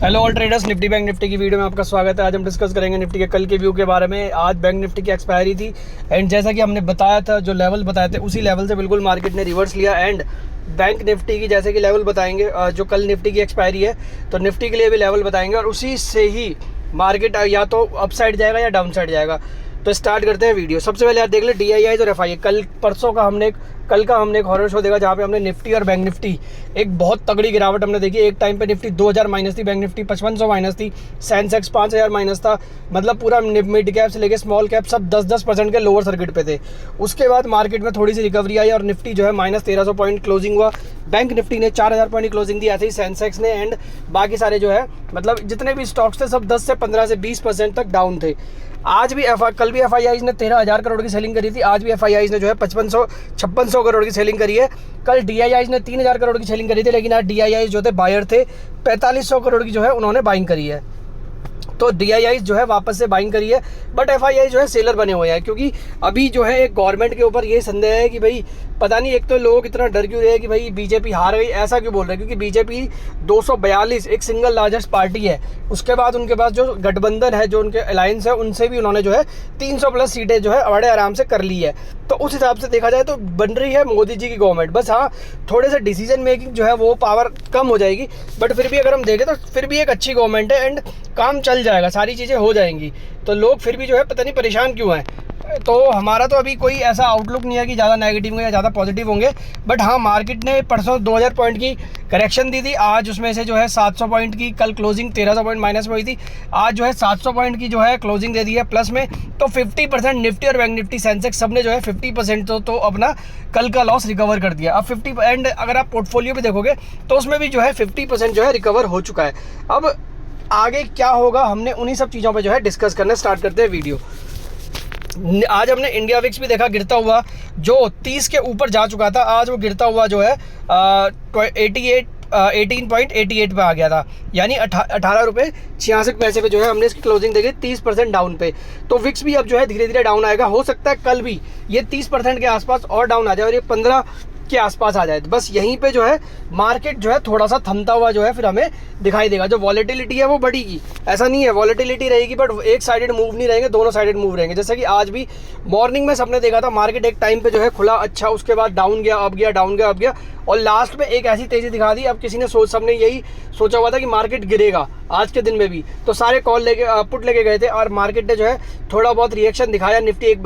Hello all traders, Nifty bank Nifty की video में आपका स्वागत है। आज हम डिस्कस करेंगे निफ्टी के कल के व्यू के बारे में। आज बैंक निफ्टी की एक्सपायरी थी एंड जैसा कि हमने बताया था, जो लेवल बताए थे उसी लेवल से बिल्कुल मार्केट ने रिवर्स लिया। एंड बैंक निफ्टी की जैसे कि लेवल बताएंगे, जो कल निफ्टी की एक्सपायरी है तो निफ्टी के लिए भी लेवल बताएंगे और उसी से ही मार्केट या तो अप साइड जाएगा या डाउन साइड जाएगा। तो स्टार्ट करते हैं वीडियो। सबसे पहले यार देख ले DII और FI। कल का हमने एक हॉरर शो देखा जहाँ पे हमने निफ्टी और बैंक निफ्टी एक बहुत तगड़ी गिरावट हमने देखी। एक टाइम पे निफ्टी 2000 माइनस थी, बैंक निफ्टी 5500 माइनस थी, सेंसेक्स 5000 माइनस था। मतलब पूरा मिड कैप से लेके स्मॉल कैप सब 10% के लोअर सर्किट पे थे। उसके बाद मार्केट में थोड़ी सी रिकवरी आई और निफ्टी जो है -1300 पॉइंट क्लोजिंग हुआ। बैंक निफ्टी ने 4000 पॉइंट क्लोजिंग दी, ऐसे ही सेंसेक्स ने। एंड बाकी सारे जो है मतलब जितने भी स्टॉक्स थे सब 10 से 15 से 20% तक डाउन थे। आज भी कल भी FIIs ने 13,000 करोड़ की सेलिंग करी थी। आज भी FIIs ने जो है 5600 करोड़ की सेलिंग करी है। कल DIIs ने 3000 करोड़ की सेलिंग करी थी, लेकिन आज DIIs जो थे बायर थे 4500 करोड़ की जो है उन्होंने बाइंग करी है। तो DIIs जो है वापस से बाइंग करी है, बट FII जो है सेलर बने हुए हैं। क्योंकि अभी जो है एक गवर्नमेंट के ऊपर ये संदेह है कि भाई पता नहीं, एक तो लोग इतना डर क्यों रहे हैं कि भाई बीजेपी हार गई, ऐसा क्यों बोल रहे हैं। क्योंकि बीजेपी 242 एक सिंगल लार्जेस्ट पार्टी है। उसके बाद उनके पास जो गठबंधन है, जो उनके अलायंस है, उनसे भी उन्होंने जो है 300 प्लस सीटें जो है बड़े आराम से कर ली है। तो उस हिसाब से देखा जाए तो बन रही है मोदी जी की गवर्नमेंट। बस हाँ, थोड़े से डिसीजन मेकिंग जो है वो पावर कम हो जाएगी, बट फिर भी अगर हम देखें तो फिर भी एक अच्छी गवर्नमेंट है एंड काम चल जाएगा, सारी चीज़ें हो जाएंगी। तो लोग फिर भी जो है पता नहीं परेशान क्यों हैं। तो हमारा तो अभी कोई ऐसा आउटलुक नहीं है कि ज़्यादा नेगेटिव होंगे या ज़्यादा पॉजिटिव होंगे। बट हाँ, मार्केट ने परसों 2000 पॉइंट की करेक्शन दी थी। आज उसमें से जो है 700 पॉइंट की, कल क्लोजिंग 1300 पॉइंट माइनस में हुई थी, आज जो है 700 पॉइंट की जो है क्लोजिंग दे दी है प्लस में। तो 50% निफ्टी और बैंक निफ्टी सेंसेक्स सब ने जो है 50% तो अपना कल का लॉस रिकवर कर दिया। अब 50 एंड अगर आप पोर्टफोलियो भी देखोगे तो उसमें भी जो है 50% जो है रिकवर हो चुका है। अब आगे क्या होगा, हमने उन्हीं सब चीज़ों पर जो है डिस्कस करना स्टार्ट करते हैं वीडियो। आज हमने इंडिया विक्स भी देखा गिरता हुआ, जो 30 के ऊपर जा चुका था। आज वो गिरता हुआ जो है 18.88 पे आ गया था, यानी 18 रुपये 66 पैसे पे जो है हमने इसकी क्लोजिंग देखी 30% डाउन पे। तो विक्स भी अब जो है धीरे धीरे डाउन आएगा। हो सकता है कल भी ये 30% के आसपास और डाउन आ जाए और ये 15 के आसपास आ जाए। बस यहीं पे जो है मार्केट जो है थोड़ा सा थमता हुआ जो है फिर हमें दिखाई देगा। जो वॉलेटिलिटी है वो बढ़ेगी, ऐसा नहीं है, वॉलेटिलिटी रहेगी बट एक साइडेड मूव नहीं रहेंगे, दोनों साइडेड मूव रहेंगे। जैसे कि आज भी मॉर्निंग में सबने देखा था, मार्केट एक टाइम पे जो है खुला अच्छा, उसके बाद डाउन गया, अब गया, डाउन गया, अब गया और लास्ट में एक ऐसी तेजी दिखा दी। अब किसी ने सबने यही सोचा हुआ था कि मार्केट गिरेगा आज के दिन में भी, तो सारे कॉल लेके पुट लेके गए थे और मार्केट ने जो है थोड़ा बहुत रिएक्शन दिखाया। निफ्टी एक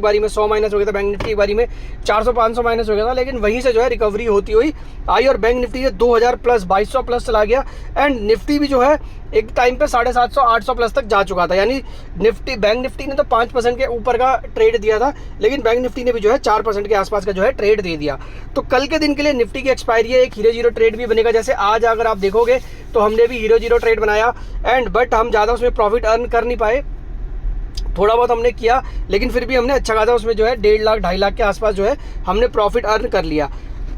बारी में 100 माइनस हो गया था, बैंक निफ्टी एक बारी में 400-500 माइनस हो गया था, लेकिन वहीं से जो है रिकवरी होती हुई आई और बैंक निफ्टी ने 2000 प्लस 2200 प्लस चला गया। एंड निफ्टी भी जो है एक टाइम पे 750-800 प्लस तक जा चुका था। यानी बैंक निफ्टी ने तो 5% के ऊपर का ट्रेड दिया था, लेकिन बैंक निफ्टी ने भी जो है 4% के आसपास का जो है ट्रेड दे दिया। तो कल के दिन के लिए निफ्टी की एक्सपायरी है, एक हीरो जीरो ट्रेड भी बनेगा। जैसे आज अगर आप देखोगे तो हमने भी हीरो जीरो ट्रेड बनाया एंड बट हम ज़्यादा उसमें प्रॉफिट अर्न कर नहीं पाए। थोड़ा बहुत हमने किया, लेकिन फिर भी हमने अच्छा खासा उसमें जो है 1.5 लाख 2.5 लाख के आसपास जो है हमने प्रॉफिट अर्न कर लिया।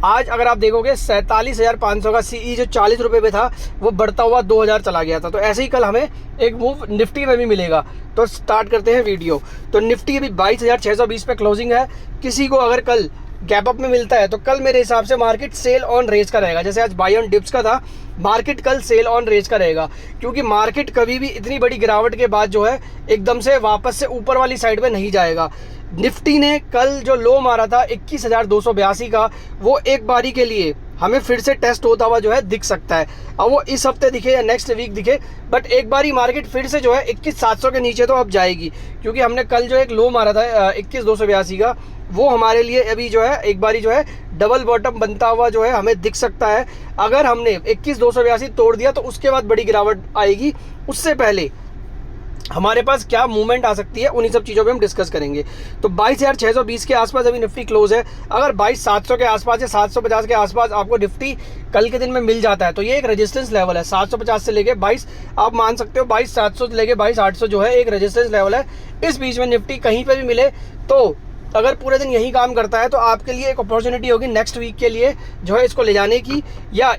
आज अगर आप देखोगे 47,500 का CE जो 40 रुपये पे था वो बढ़ता हुआ 2000 चला गया था। तो ऐसे ही कल हमें एक मूव निफ्टी में भी मिलेगा। तो स्टार्ट करते हैं वीडियो। तो निफ्टी अभी 22,620 पे क्लोजिंग है। किसी को अगर कल गैप अप में मिलता है तो कल मेरे हिसाब से मार्केट सेल ऑन रेस का रहेगा। जैसे आज बाय ऑन डिप्स का था, मार्केट कल सेल ऑन रेस का रहेगा। क्योंकि मार्केट कभी भी इतनी बड़ी गिरावट के बाद जो है एकदम से वापस से ऊपर वाली साइड में नहीं जाएगा। निफ्टी ने कल जो लो मारा था 21,282 का, वो एक बारी के लिए हमें फिर से टेस्ट होता हुआ जो है दिख सकता है। अब वो इस हफ्ते दिखे या नेक्स्ट वीक दिखे, बट एक बारी मार्केट फिर से जो है 21,700 के नीचे तो अब जाएगी। क्योंकि हमने कल जो एक लो मारा था 21,282 का, वो हमारे लिए अभी जो है एक बारी जो है डबल बॉटम बनता हुआ जो है हमें दिख सकता है। अगर हमने 21,282 तोड़ दिया तो उसके बाद बड़ी गिरावट आएगी। उससे पहले हमारे पास क्या मूवमेंट आ सकती है, उन्हीं सब चीज़ों पे हम डिस्कस करेंगे। तो 22,620 के आसपास अभी निफ्टी क्लोज है। अगर 22,700 के आसपास या 750 के आसपास आपको निफ्टी कल के दिन में मिल जाता है तो ये एक रेजिस्टेंस लेवल है। 750 से लेके 22 आप मान सकते हो, 22,700 से लेके 22,800 जो है एक रेजिस्टेंस लेवल है। इस बीच में निफ्टी कहीं पर भी मिले तो अगर पूरे दिन यही काम करता है तो आपके लिए एक अपॉर्चुनिटी होगी नेक्स्ट वीक के लिए जो है इसको ले जाने की, या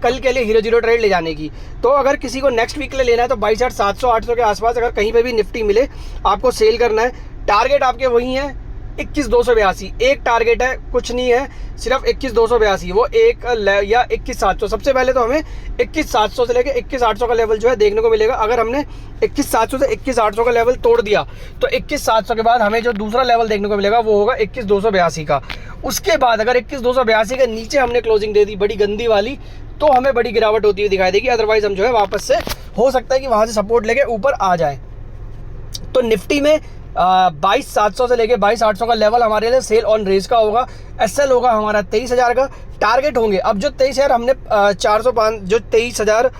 कल के लिए हीरो जीरो ट्रेड ले जाने की। तो अगर किसी को नेक्स्ट वीक के लिए लेना है तो 22,700-800 के आसपास अगर कहीं पे भी निफ्टी मिले आपको सेल करना है। टारगेट आपके वही हैं 21,282 एक टारगेट है, कुछ नहीं है, सिर्फ 21,282 वो एक या 21,700। सबसे पहले तो हमें 21,700 से लेकर 21,800 का लेवल जो है देखने को मिलेगा। अगर हमने 21,700 से 21,800 का लेवल तोड़ दिया तो 21,700 के बाद हमें जो दूसरा लेवल देखने को मिलेगा वो होगा 21,282 का। उसके बाद अगर 21,282 के नीचे हमने क्लोजिंग दे दी बड़ी गंदी वाली, तो हमें बड़ी गिरावट होती हुई दिखाई देगी। अदरवाइज हम जो है वापस से हो सकता है कि वहाँ से सपोर्ट लेके ऊपर आ जाए। तो निफ्टी में 22,700 से लेके 22,800 का लेवल हमारे लिए सेल ऑन रेस का होगा। एसएल होगा हमारा 23,000 का। टारगेट होंगे अब जो 23,000 हमने 405 जो 23,000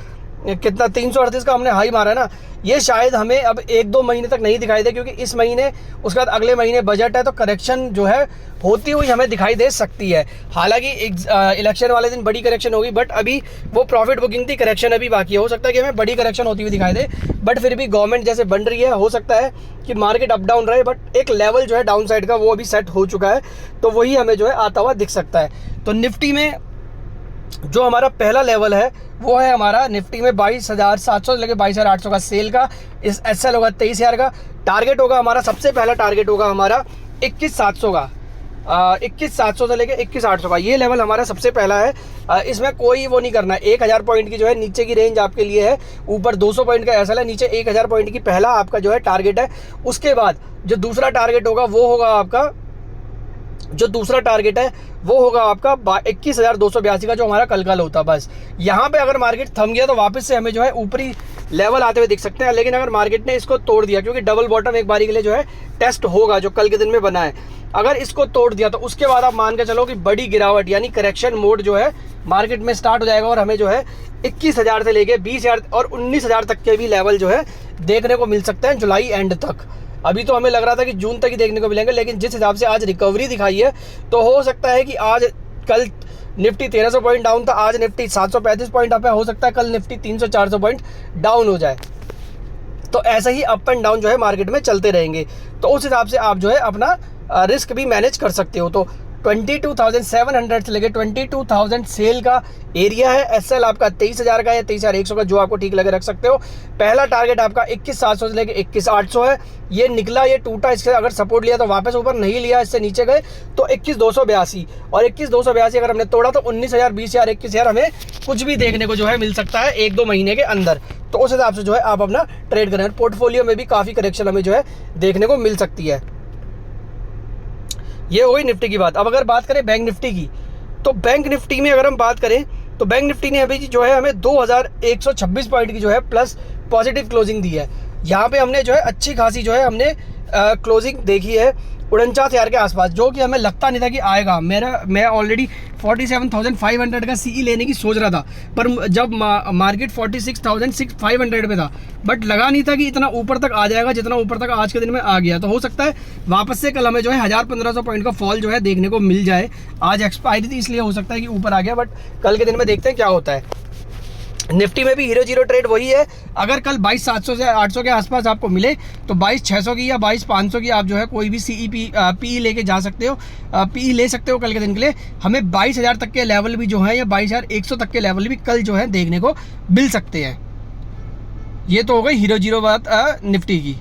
कितना 338 का हमने हाई मारा है ना, ये शायद हमें अब 1-2 महीने तक नहीं दिखाई दे, क्योंकि इस महीने उसके बाद अगले महीने बजट है, तो करेक्शन जो है होती हुई हमें दिखाई दे सकती है। हालांकि इलेक्शन वाले दिन बड़ी करेक्शन होगी, बट अभी वो प्रॉफिट बुकिंग थी, करेक्शन अभी बाकी है। हो सकता है कि हमें बड़ी करेक्शन होती हुई दिखाई दे, बट फिर भी गवर्नमेंट जैसे बन रही है, हो सकता है कि मार्केट अप डाउन रहे, बट एक लेवल जो है डाउन साइड का वो अभी सेट हो चुका है, तो वही हमें जो है आता हुआ दिख सकता है। तो निफ्टी में जो हमारा पहला लेवल है वो है हमारा निफ्टी में 22,700 से लेकर 22,800 का सेल का। इस एसएल होगा 23,000 का। टारगेट होगा हमारा, सबसे पहला टारगेट होगा हमारा 21,700 का। 21,700 से लेकर 21,800 का ये लेवल हमारा सबसे पहला है। इसमें कोई वो नहीं करना है। 1,000 पॉइंट की जो है नीचे की रेंज आपके लिए है, ऊपर 200 पॉइंट का एसएल है, नीचे 1,000 पॉइंट की पहला आपका जो है टारगेट है। उसके बाद जो दूसरा टारगेट होगा वो होगा आपका, जो दूसरा टारगेट है वो होगा आपका 21,282 का, जो हमारा कल का लो था। बस यहाँ पे अगर मार्केट थम गया तो वापस से हमें जो है ऊपरी लेवल आते हुए दिख सकते हैं। लेकिन अगर मार्केट ने इसको तोड़ दिया, क्योंकि डबल बॉटम एक बारी के लिए जो है टेस्ट होगा, जो कल के दिन में बना है, अगर इसको तोड़ दिया तो उसके बाद आप मान के चलो कि बड़ी गिरावट यानी करेक्शन मोड जो है मार्केट में स्टार्ट हो जाएगा, और हमें जो है 21,000 से लेके 20,000 और 19,000 तक के भी लेवल जो है देखने को मिल सकते हैं जुलाई एंड तक। अभी तो हमें लग रहा था कि जून तक ही देखने को मिलेंगे, लेकिन जिस हिसाब से आज रिकवरी दिखाई है, तो हो सकता है कि आज कल निफ्टी 1300 पॉइंट डाउन था, आज निफ्टी 735 पॉइंट अप है, हो सकता है कल निफ्टी 300-400 पॉइंट डाउन हो जाए। तो ऐसे ही अप एंड डाउन जो है मार्केट में चलते रहेंगे, तो उस हिसाब से आप जो है अपना रिस्क भी मैनेज कर सकते हो। तो 22,700 से लेकर 22,000 सेल का एरिया है। एसएल आपका 23,000 का या 23,100 का, जो आपको ठीक लगे रख सकते हो। पहला टारगेट आपका 21,700 से लेकर 21,800 है। ये निकला, ये टूटा, इससे अगर सपोर्ट लिया तो वापस ऊपर, नहीं लिया, इससे नीचे गए तो 21,282, और 21,282 अगर हमने तोड़ा तो 19,000, 20,000, 21,000 हमें कुछ भी देखने को जो है मिल सकता है 1-2 महीने के अंदर। तो उस हिसाब से जो है आप अपना ट्रेड करें। पोर्टफोलियो में भी काफ़ी करेक्शन हमें जो है देखने को मिल सकती है। ये हुई निफ्टी की बात। अब अगर बात करें बैंक निफ्टी की, तो बैंक निफ्टी में अगर हम बात करें तो बैंक निफ्टी ने अभी जो है हमें 2,126 पॉइंट की जो है प्लस पॉजिटिव क्लोजिंग दी है। यहाँ पे हमने जो है अच्छी खासी जो है हमने क्लोजिंग देखी है 49,000 के आसपास, जो कि हमें लगता नहीं था कि आएगा। मैं ऑलरेडी 47,500 का सीई लेने की सोच रहा था, पर जब मार्केट 46,500 पे था, बट लगा नहीं था कि इतना ऊपर तक आ जाएगा जितना ऊपर तक आज के दिन में आ गया। तो हो सकता है वापस से कल हमें जो है 1,000-1,500 पॉइंट का फॉल जो है देखने को मिल जाए। आज एक्सपायरी थी इसलिए हो सकता है कि ऊपर आ गया, बट कल के दिन में देखते हैं क्या होता है। निफ्टी में भी हीरो जीरो ट्रेड वही है। अगर कल 22,700 से 800 के आसपास आपको मिले तो 22,600 की या 22,500 की आप जो है कोई भी पीई लेके जा सकते हो, पीई ले सकते हो कल के दिन के लिए। हमें 22,000 तक के लेवल भी जो है या 22,100 तक के लेवल भी कल जो है देखने को मिल सकते हैं। ये तो हो गई हीरो जीरो बात निफ्टी की।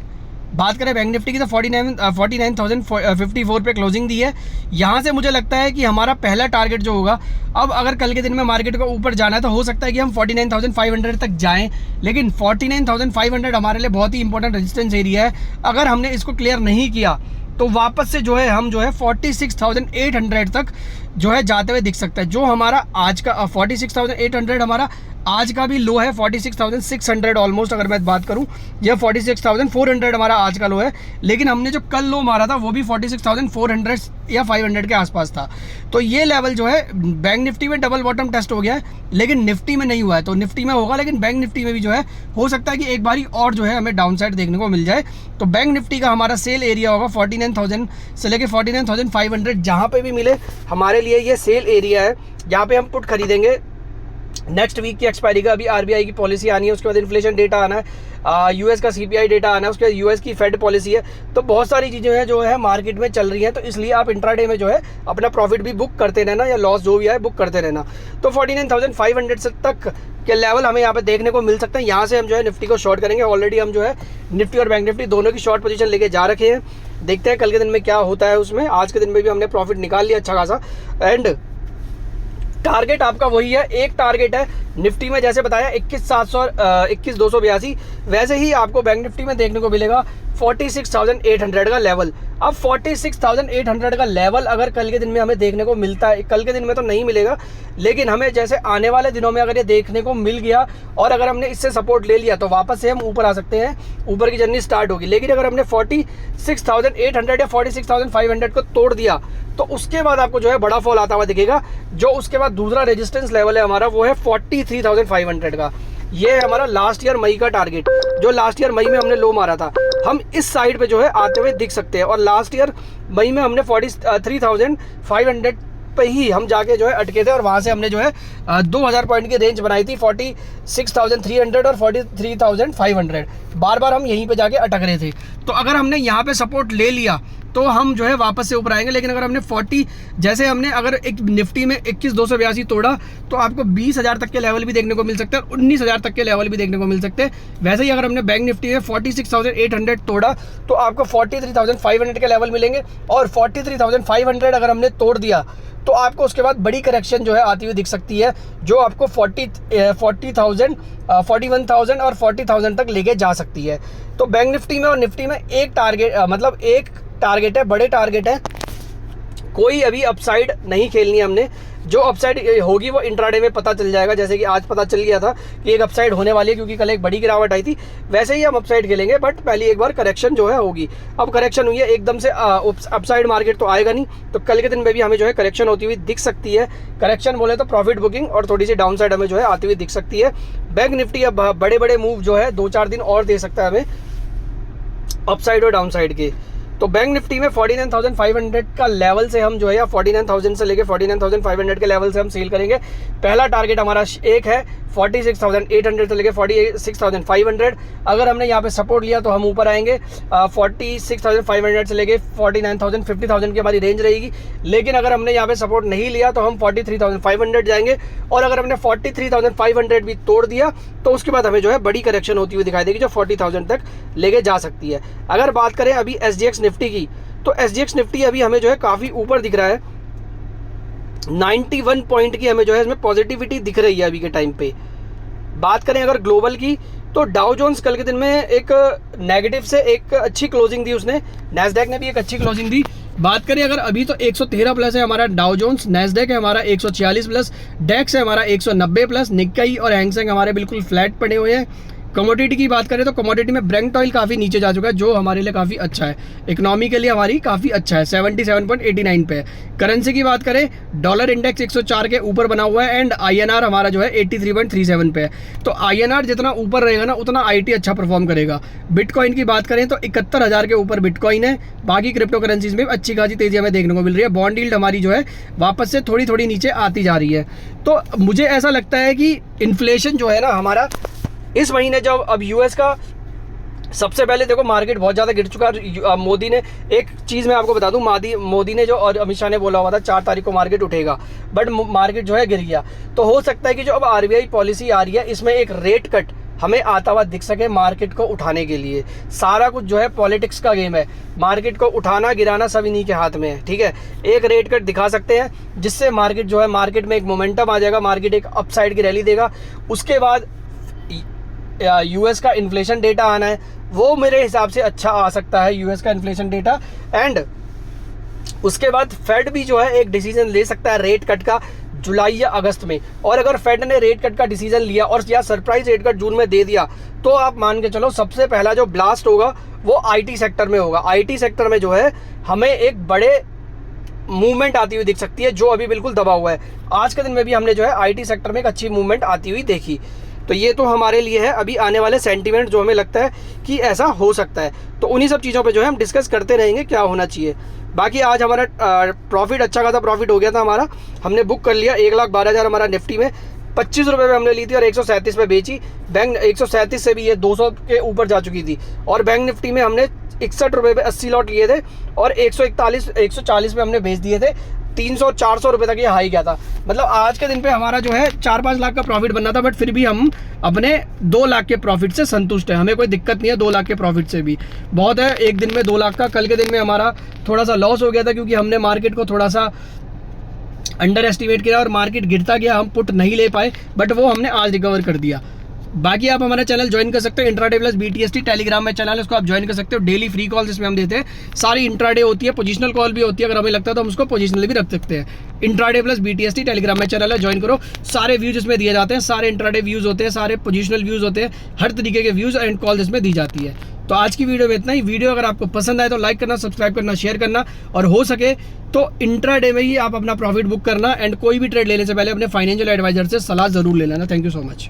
बात करें बैंक निफ्टी की तो 49,054 पे क्लोजिंग दी है। यहाँ से मुझे लगता है कि हमारा पहला टारगेट जो होगा, अब अगर कल के दिन में मार्केट को ऊपर जाना है तो हो सकता है कि हम 49,500 तक जाएं, लेकिन 49,500 हमारे लिए बहुत ही इंपॉर्टेंट रेजिस्टेंस एरिया है। अगर हमने इसको क्लियर नहीं किया तो वापस से जो है हम जो है 46,800 तक जो है जाते हुए दिख सकता है। जो हमारा आज का 46,800 हमारा आज का भी लो है 46,600 ऑलमोस्ट। अगर मैं बात करूं, यह 46,400 हमारा आज का लो है, लेकिन हमने जो कल लो मारा था वो भी 46,400 या 500 के आसपास था। तो ये लेवल जो है बैंक निफ्टी में डबल बॉटम टेस्ट हो गया है, लेकिन निफ्टी में नहीं हुआ है। तो निफ्टी में होगा, लेकिन बैंक निफ्टी में भी जो है हो सकता है कि एक बारी और जो है हमें डाउन साइड देखने को मिल जाए। तो बैंक निफ्टी का हमारा सेल एरिया होगा 49,000 से लेकर 49,500, जहाँ पे भी मिले हमारे लिए ये सेल एरिया है। यहाँ पे हम पुट खरीदेंगे। नेक्स्ट वीक की एक्सपायरी का अभी आरबीआई की पॉलिसी आनी है, उसके बाद इन्फ्लेशन डेटा आना है, यूएस का सीपीआई डेटा आना है, उसके बाद यूएस की फेड पॉलिसी है। तो बहुत सारी चीज़ें हैं जो है मार्केट में चल रही हैं, तो इसलिए आप इंट्राडे में जो है अपना प्रॉफिट भी बुक करते रहना या लॉस जो भी है बुक करते रहना। तो 49,500 तक के लेवल हमें यहाँ पे देखने को मिल सकते हैं। यहाँ से हम जो है निफ्टी को शॉर्ट करेंगे। ऑलरेडी हम जो है निफ्टी और बैंक निफ्टी दोनों की शॉर्ट पोजीशन लेके जा रखे हैं। देखते हैं कल के दिन में क्या होता है उसमें। आज के दिन में भी हमने प्रॉफिट निकाल लिया अच्छा खासा। एंड टारगेट आपका वही है, एक टारगेट है निफ्टी में जैसे बताया 21,282, वैसे ही आपको बैंक निफ्टी में देखने को मिलेगा 46,800 का लेवल। अब 46,800 का लेवल अगर कल के दिन में हमें देखने को मिलता है, कल के दिन में तो नहीं मिलेगा, लेकिन हमें जैसे आने वाले दिनों में अगर ये देखने को मिल गया और अगर हमने इससे सपोर्ट ले लिया तो वापस से हम ऊपर आ सकते हैं, ऊपर की जर्नी स्टार्ट होगी। लेकिन अगर हमने 46,800 या 46,500 को तोड़ दिया तो उसके बाद आपको जो है बड़ा फॉल आता हुआ दिखेगा। जो उसके बाद दूसरा रेजिस्टेंस लेवल है हमारा वो है 43,500 का। ये है हमारा लास्ट ईयर मई का टारगेट, जो लास्ट ईयर मई में हमने लो मारा था, हम इस साइड पे जो है आते हुए दिख सकते हैं। और लास्ट ईयर मई में हमने 43,500 पे ही हम जाके जो है अटके थे और वहाँ से हमने जो है 2000 पॉइंट की रेंज बनाई थी, 46,300 और 43,500। बार बार हम यहीं पे जाके अटक रहे थे। तो अगर हमने यहाँ पे सपोर्ट ले लिया तो हम जो है वापस से ऊपर आएंगे। लेकिन अगर हमने 40 जैसे हमने अगर एक निफ्टी में 21,282 तोड़ा तो आपको 20,000 तक के लेवल भी देखने को मिल सकते हैं और 19,000 तक के लेवल भी देखने को मिल सकते हैं। वैसे ही अगर हमने बैंक निफ्टी में 46,800 तोड़ा तो आपको 43,500 के लेवल मिलेंगे। और 43,500 अगर हमने तोड़ दिया तो आपको उसके बाद बड़ी करेक्शन जो है आती हुई दिख सकती है, जो आपको 41,000 और 40,000 तक लेके जा सकती है। तो बैंक निफ्टी में और निफ्टी में एक टारगेट मतलब एक टारगेट है, बड़े टारगेट है, कोई अभी अपसाइड नहीं खेलनी है हमने। जो अपसाइड होगी वो इंट्राडे में पता चल जाएगा, जैसे कि आज पता चल गया था कि एक अपसाइड होने वाली है क्योंकि कल एक बड़ी गिरावट आई थी। वैसे ही हम अपसाइड खेलेंगे, बट पहले एक बार करेक्शन जो है होगी। अब करेक्शन हुई है एकदम से अपसाइड मार्केट तो आएगा नहीं, तो कल के दिन में भी हमें जो है करेक्शन होती हुई दिख सकती है। करेक्शन बोले तो प्रॉफिट बुकिंग और थोड़ी सी डाउन साइड हमें जो है आती हुई दिख सकती है। बैंक निफ्टी अब बड़े बड़े मूव जो है 2-4 दिन और दे सकता है हमें अपसाइड और डाउन साइड के। तो बैंक निफ्टी में 49,500 का लेवल से हम जो है या 49,000 से लेके 49,500 के लेवल से हम सेल करेंगे। पहला टारगेट हमारा एक है 46,800 से लेके 46,500। अगर हमने यहाँ पे सपोर्ट लिया तो हम ऊपर आएंगे। 46,500 से लेके 49,000 50,000 की हमारी रेंज रहेगी। लेकिन अगर हमने यहाँ पे सपोर्ट नहीं लिया तो हम 43,500 जाएंगे। और अगर हमने 43,500 भी तोड़ दिया तो उसके बाद हमें जो है बड़ी करेक्शन होती हुई दिखाई देगी, जो 40,000 तक लेके जा सकती है। अगर बात करें अभी SGX निफ्टी की, तो SGX निफ्टी अभी हमें जो है काफ़ी ऊपर दिख रहा है। 91 पॉइंट की हमें जो है इसमें पॉजिटिविटी दिख रही है अभी के टाइम पे। बात करें अगर ग्लोबल की, तो डाउ जोन्स कल के दिन में एक नेगेटिव से एक अच्छी क्लोजिंग दी उसने, नैस्डैक ने भी एक अच्छी क्लोजिंग दी। बात करें अगर अभी तो 113 प्लस है हमारा डाउ जोन्स, नैस्डैक है हमारा 146 प्लस, डेक्स है हमारा 190 प्लस, निक्काई और हैंगसेंग हमारे बिल्कुल फ्लैट पड़े हुए हैं। कमोडिटी की बात करें तो कमोडिटी में ब्रेंट ऑयल काफ़ी नीचे जा चुका है, जो हमारे लिए काफ़ी अच्छा है, इकोनॉमी के लिए हमारी काफ़ी अच्छा है, 77.89 पे है। करेंसी की बात करें, डॉलर इंडेक्स 104 के ऊपर बना हुआ है एंड INR हमारा जो है 83.37 पे है। तो INR जितना ऊपर रहेगा ना उतना IT अच्छा परफॉर्म करेगा। बिटकॉइन की बात करें तो 71,000 के ऊपर बिटकॉइन है। बाकी क्रिप्टो करेंसीज में अच्छी खासी तेजी हमें देखने को मिल रही है। बॉन्ड यील्ड हमारी जो है वापस से थोड़ी थोड़ी नीचे आती जा रही है। तो मुझे ऐसा लगता है कि इन्फ्लेशन जो है ना हमारा इस महीने, जब अब US का सबसे पहले देखो मार्केट बहुत ज़्यादा गिर चुका है। मोदी ने एक चीज़ मैं आपको बता दूं, मोदी ने जो और अमित शाह ने बोला हुआ था 4 तारीख को मार्केट उठेगा, बट मार्केट जो है गिर गया। तो हो सकता है कि जो अब RBI पॉलिसी आ रही है इसमें एक रेट कट हमें आता हुआ दिख सके मार्केट को उठाने के लिए। सारा कुछ जो है पॉलिटिक्स का गेम है, मार्केट को उठाना गिराना सब इन्हीं के हाथ में है, ठीक है। एक रेट कट दिखा सकते हैं जिससे मार्केट जो है, मार्केट में एक मोमेंटम आ जाएगा, मार्केट एक अपसाइड की रैली देगा। उसके बाद US का इन्फ्लेशन डेटा आना है, वो मेरे हिसाब से अच्छा आ सकता है US का इन्फ्लेशन डेटा। एंड उसके बाद फेड भी जो है एक डिसीजन ले सकता है रेट कट का जुलाई या अगस्त में। और अगर फेड ने रेट कट का डिसीजन लिया और या सरप्राइज रेट कट जून में दे दिया तो आप मान के चलो सबसे पहला जो ब्लास्ट होगा वो IT सेक्टर में होगा। IT सेक्टर में जो है हमें एक बड़े मूवमेंट आती हुई दिख सकती है, जो अभी बिल्कुल दबा हुआ है। आज के दिन में भी हमने जो है IT सेक्टर में एक अच्छी मूवमेंट आती हुई देखी। तो ये तो हमारे लिए है अभी आने वाले सेंटीमेंट जो हमें लगता है कि ऐसा हो सकता है। तो उन्हीं सब चीज़ों पे जो है हम डिस्कस करते रहेंगे क्या होना चाहिए। बाकी आज हमारा प्रॉफिट अच्छा खासा प्रॉफिट हो गया था हमारा, हमने बुक कर लिया 1,12,000 हमारा निफ्टी में 25 रुपये में हमने ली थी और 137 पे बेची। बैंक 137 से भी ये 200 के ऊपर जा चुकी थी। और बैंक निफ्टी में हमने 61 रुपये पे 80 लॉट लिए थे और 141 140 पे हमने बेच दिए थे। 300-400 रुपये तक ये हाई गया था। मतलब आज के दिन पे हमारा जो है 4-5 लाख का प्रॉफिट बनना था, बट फिर भी हम अपने 2 लाख के प्रॉफिट से संतुष्ट है, हमें कोई दिक्कत नहीं है। 2 लाख के प्रॉफिट से भी बहुत है। एक दिन में 2 लाख का, कल के दिन में हमारा थोड़ा सा लॉस हो गया था क्योंकि हमने मार्केट को थोड़ा सा अंडर एस्टिमेट किया और मार्केट गिरता गया, हम पुट नहीं ले पाए, बट वो हमने आज रिकवर कर दिया। बाकी आप हमारा चैनल ज्वाइन कर सकते हो, इंट्राडे प्लस BTST टेलीग्राम में चैनल है, उसको आप ज्वाइन कर सकते हो। डेली फ्री कॉल्स इसमें हम देते हैं, सारी इंट्राडे होती है, पोजिशनल कॉल भी होती है, अगर हमें लगता है तो हम उसको पोजिशनल भी रख सकते हैं। इंट्राडे प्लस BTST टेलीग्राम में चैनल है, ज्वाइन करो। सारे व्यूज इसमें दिए जाते हैं, सारे इंट्राडे व्यूज होते हैं, सारे पोजिशनल व्यूज होते हैं, हर तरीके के व्यूज एंड कॉल इसमें दी जाती है। तो आज की वीडियो में इतना ही। वीडियो अगर आपको पसंद आए तो लाइक करना, सब्सक्राइब करना, शेयर करना, और हो सके तो इंट्राडे में ही आप अपना प्रॉफिट बुक करना, एंड कोई भी ट्रेड लेने से पहले अपने फाइनेंशियल एडवाइजर से सलाह जरूर ले लेना। Thank you so much.